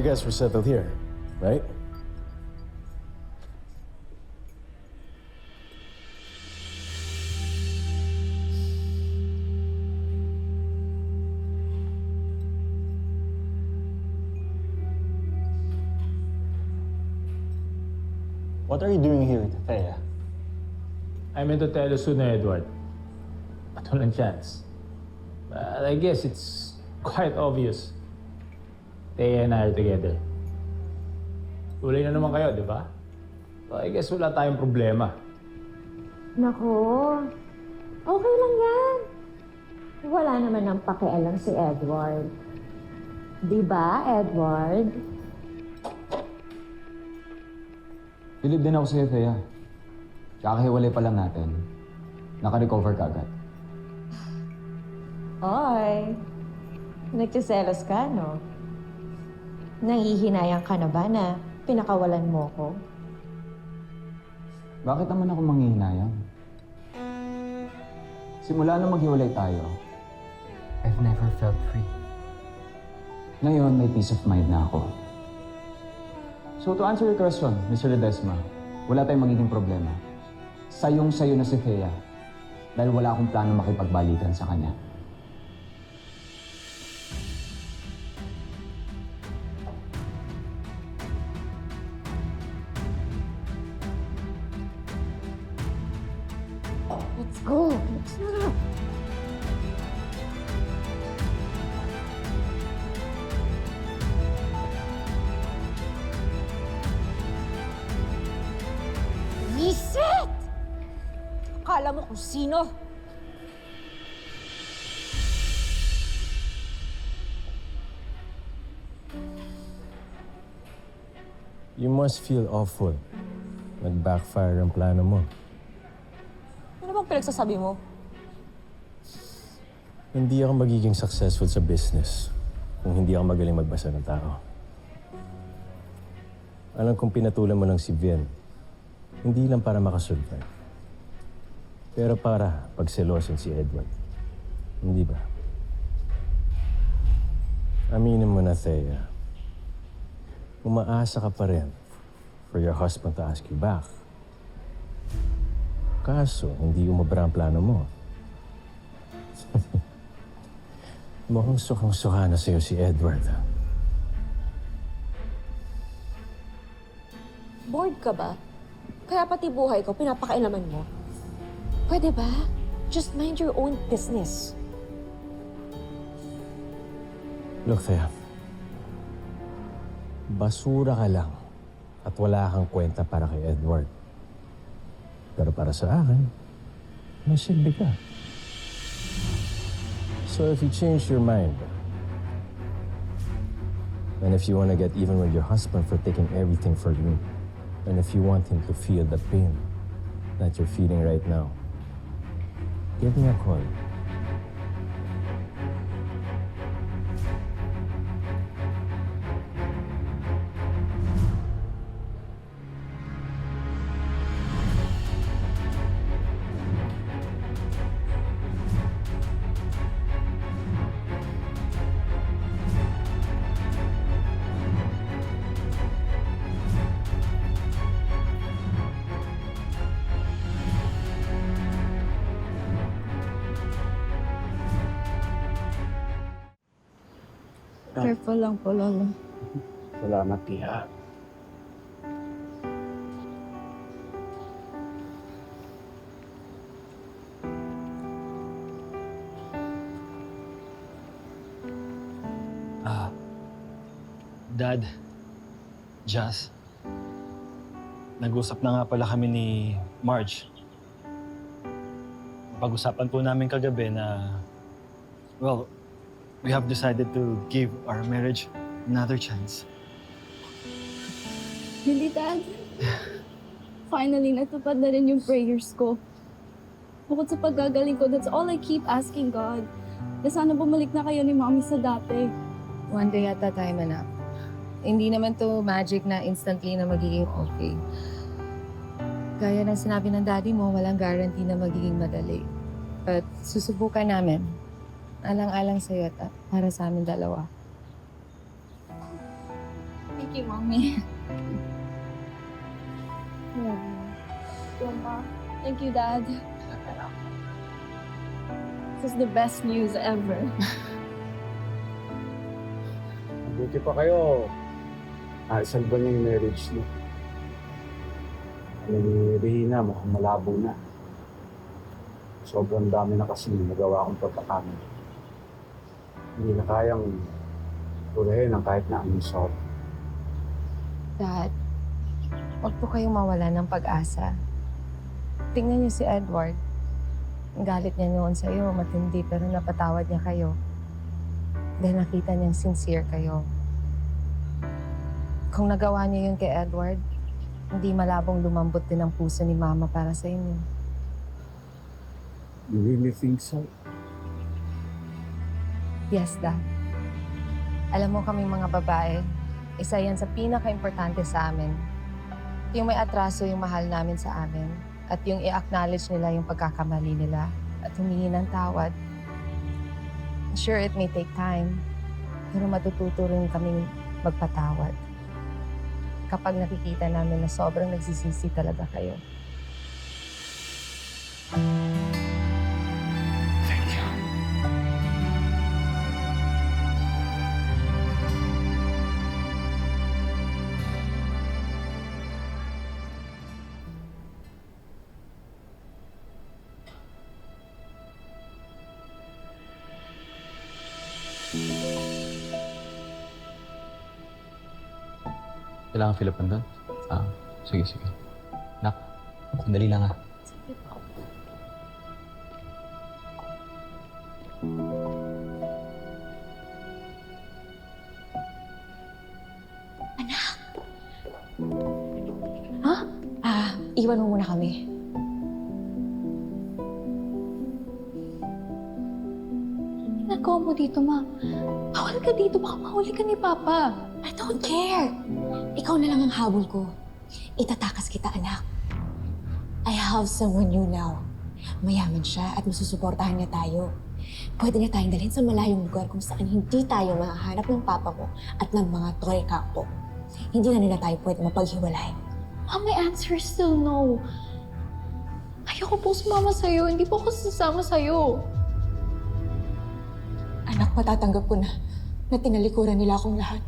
guess we're settled here, right? What are you doing here, Thea? I meant to tell you soon, Edward. But walang chance. But I guess it's quite obvious. Thea and I are together. Tulay na naman kayo, di ba? So I guess wala tayong problema. Nako, okay lang yan. Wala naman ang pakialam si Edward. Di ba, Edward? Bilib din ako sa'yo, Thea. Kakahiwalay pa lang natin. Naka-recover ka agad. Oy, nagsiselos ka, no? Nangihinayang ka na ba na pinakawalan mo ko? Bakit naman ako manghihinayang? Simula nung maghiwalay tayo, I've never felt free. Ngayon, may peace of mind na ako. So to answer your question, Mr. Ledesma, wala tayong magiging problema. Sayong-sayo na si Thea dahil wala akong plano makipagbalikan sa kanya. Let's go! Let's go! Reset! Akala mo kung sino? You must feel awful. Nag-backfire ang plano mo. Ano bang pinagsasabi mo? Hindi ako magiging successful sa business kung hindi ako magaling magbasa ng tao. Alam kong pinatulan mo ng si Vin, hindi lang para makasurvive, pero para pagselosin si Edward. Hindi ba? Aminin mo na, Thea, umaasa ka pa rin for your husband to ask you back. Kaso, hindi umabra ang plano mo. Mukhang sukang-suka na sa'yo si Edward. Bored ka ba? Kaya pati buhay ko, pinapakailaman mo. Pwede ba? Just mind your own business. Look, Thea. Basura ka lang at wala kang kwenta para kay Edward. Pero para sa akin, may silbi ka. So if you change your mind, and if you want to get even with your husband for taking everything for you, and if you want him to feel the pain that you're feeling right now, give me a call. Careful lang po, Lolo. Salamat, Tia. Dad, Jazz, nag-usap na nga pala kami ni Marge. Pag-usapan po namin kagabi na, well, we have decided to give our marriage another chance. Really, Dad? Finally, natupad na rin yung prayers ko. Bukod sa paggagaling ko, that's all I keep asking God. Na sana bumalik na kayo ni Mommy sa dati. One day at a time, anak. Hindi naman to magic na instantly na magiging okay. Gaya ng sinabi ng daddy mo, walang guarantee na magiging madali. But susubukan namin. Alang-alang sa'yo at para sa amin dalawa. Thank you, Mommy. Thank you, Dad. This is the best news ever. Buti pa kayo. Naisalba niya yung marriage niyo. Alam ni Rehina, mukhang malabo na. Sobrang dami na kasi nagawa akong pagkakamali. Hindi na kayang tulahin ang kahit na anong sorry. Dad, huwag po kayong mawala ng pag-asa. Tingnan niyo si Edward. Ang galit niya noon sa'yo, matindi, pero napatawad niya kayo. Dahil nakita niyang sincere kayo. Kung nagawa niyo yun kay Edward, hindi malabong lumambot din ang puso ni Mama para sa inyo. You really think so? Yes, Dad. Alam mo kaming mga babae, isa yan sa pinaka-importante sa amin. Yung may atraso yung mahal namin sa amin at yung i-acknowledge nila yung pagkakamali nila at humingi ng tawad. Sure, it may take time, pero matututo rin kaming magpatawad. Kapag nakikita namin na sobrang nagsisisi talaga kayo. Thank you. Kailangan fill up doon? Sige, sige. Nak, sandali lang ah. Iwan mo muna kami. Ginagawa mo dito, Ma. Bawal ka dito. Baka mahuli ka ni Papa. I don't care. Ikaw na lang ang habol ko. Itatakas kita, anak. I have someone new now. Mayaman siya at masusuportahan niya tayo. Pwede niya tayong dalhin sa malayong lugar kung saan hindi tayo mahahanap ng papa mo at ng mga Toy Campo. Hindi na nila tayo pwede mapaghiwalay. Ma, my answer is still no. Ayoko po sumama sa'yo. Hindi po ako sasama sa'yo. Anak, matatanggap ko na tinalikuran nila akong lahat.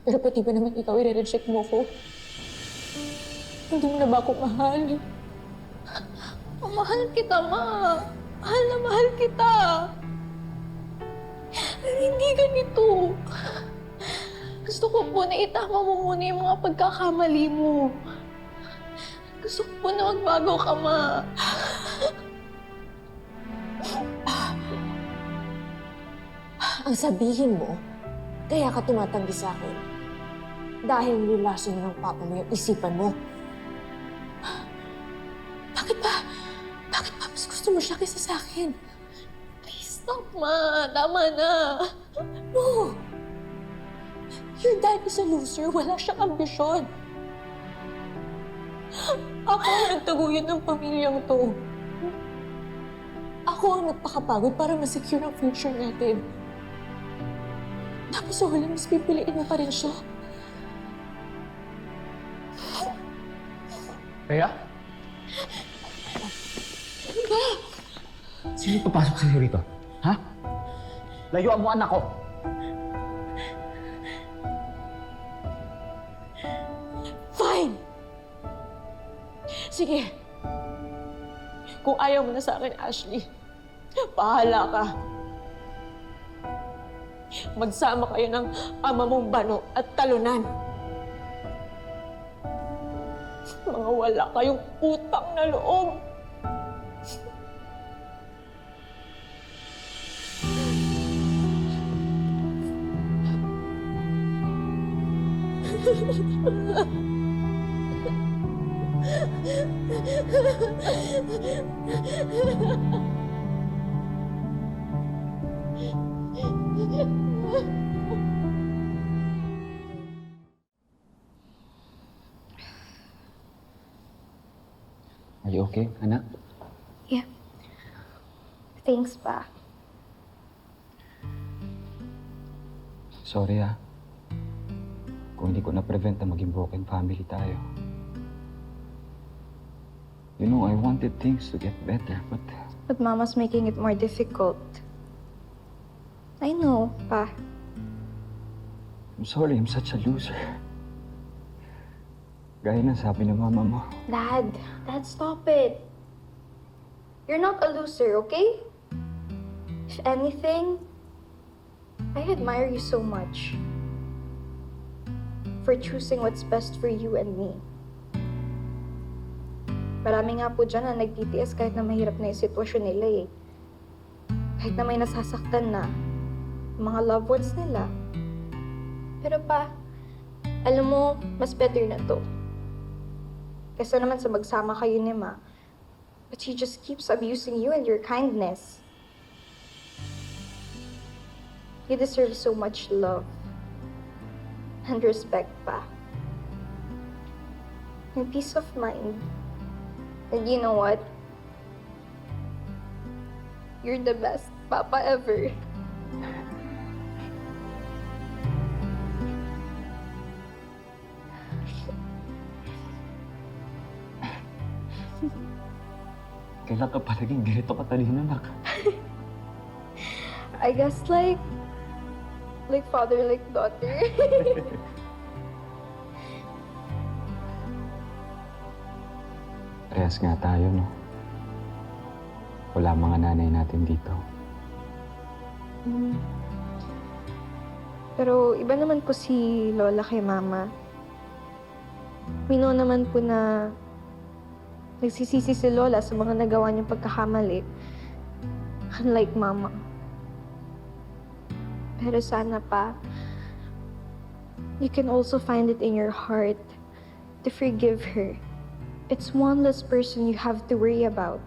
Pero pati ba naman ikaw i-reject mo ko? Hindi mo na ba ako mahal? Mahal kita, Ma. Mahal na mahal kita. Pero hindi ganito. Gusto ko po na itama mo muna yung mga pagkakamali mo. Gusto ko po na magbago ka, Ma. Ang sabihin mo, kaya ka tumatanggi sa akin. Dahil nilaso na ng papa mo yung isipan mo. Bakit ba? Bakit ba mas gusto mo siya kaysa sa akin? Please stop, Ma. Tama na. No! Your dad is a loser. Wala siyang ambisyon. Ako ang nagtaguyod ng pamilyang to. Ako ang nagpakapagod para ma-secure ang future natin. Tapos sa huli, mas pipiliin mo pa rin siya. Kaya? Ano ba? Sino papasok sa'yo rito? Ha? Layuan mo anak ko! Fine! Sige. Kung ayaw mo na sa akin, Ashley, bahala ka. Magsama kayo ng ama mong Bano at Talunan. Mga wala kayong utang na loob. Are you okay, anak? Yeah. Thanks, Pa. Sorry ah. kung hindi ko na-prevent na maging broken family tayo. You know, I wanted things to get better, but But Mama's making it more difficult. I know, Pa. I'm sorry, I'm such a loser. Gaya ng sabi ng mama mo. Dad, stop it. You're not a loser, okay? If anything, I admire you so much for choosing what's best for you and me. Marami nga po dyan na nagtitiis kahit na mahirap na yung sitwasyon nila eh. Kahit na may nasasaktan na mga loved ones nila. Pero pa, alam mo, mas better na to. Kesa naman sa magsama kayo ni Ma. But she just keeps abusing you and your kindness. You deserve so much love and respect, Pa. And peace of mind. And you know what? You're the best Papa ever. Kailan ka palaging ganito katalino, nak? I guess like father, like daughter. Parehas nga tayo, no? Wala mga nanay natin dito. Pero iba naman po si Lola kay Mama. We know naman po na nagsisisi si Lola sa mga nagawa niyang pagkakamali. Unlike Mama. Pero sana pa, you can also find it in your heart to forgive her. It's one less person you have to worry about.